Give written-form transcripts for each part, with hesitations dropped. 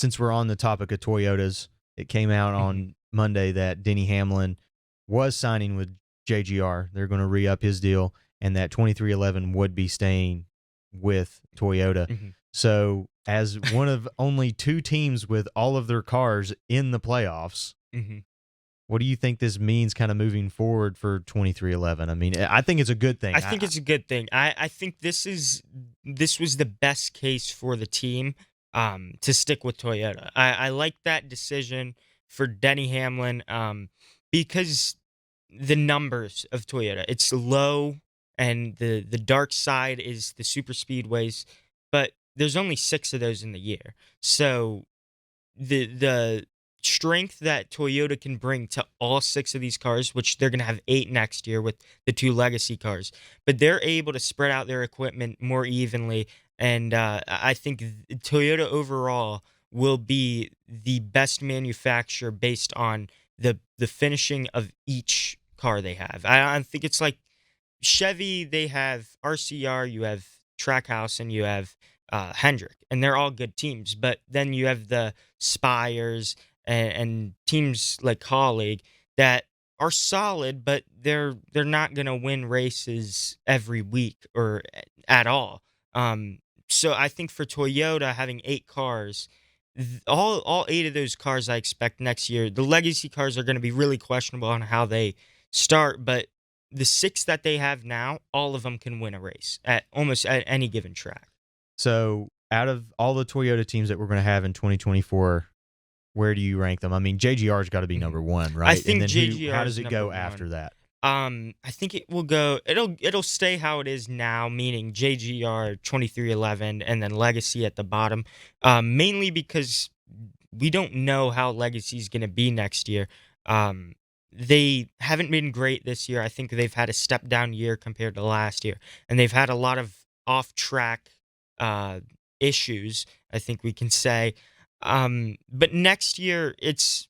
since we're on the topic of Toyotas, it came out on Monday that Denny Hamlin was signing with JGR. They're going to re-up his deal, and that 2311 would be staying with Toyota. So as one of only 2 teams with all of their cars in the playoffs, what do you think this means kind of moving forward for 2311? I mean, I think it's a good thing. I think it's a good thing. I think this was the best case for the team to stick with Toyota. I like that decision for Denny Hamlin because the numbers of Toyota, it's low, and the dark side is the super speedways, but there's only 6 of those in the year. So the strength that Toyota can bring to all 6 of these cars, which they're going to have 8 next year with the 2 legacy cars, but they're able to spread out their equipment more evenly. And I think Toyota overall will be the best manufacturer based on the finishing of each car they have. I think it's like Chevy, they have RCR, you have Trackhouse, and you have Hendrick, and they're all good teams. But then you have the Spires and teams like Colleague that are solid, but they're not gonna win races every week or at all. So I think for Toyota having 8 cars, all 8 of those cars I expect next year. The legacy cars are going to be really questionable on how they start, but the 6 that they have now, all of them can win a race at almost at any given track. So out of all the Toyota teams that we're going to have in 2024, where do you rank them? I mean, JGR's got to be number 1, right? I think and then JGR. How does it go after that? I think it will go. It'll stay how it is now, meaning JGR 2311 and then Legacy at the bottom. Mainly because we don't know how Legacy is going to be next year. They haven't been great this year. I think they've had a step down year compared to last year, and they've had a lot of off track issues, I think we can say. But next year, it's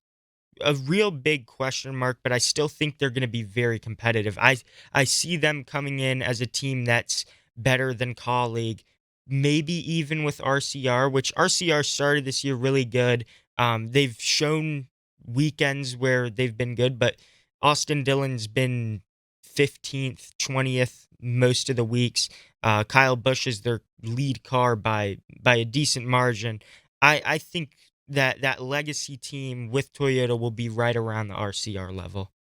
a real big question mark, but I still think they're going to be very competitive. I see them coming in as a team that's better than Colleague, maybe even with RCR, which RCR started this year really good. They've shown weekends where they've been good, but Austin Dillon's been 15th, 20th most of the weeks. Kyle Busch is their lead car by a decent margin. I think that legacy team with Toyota will be right around the RCR level.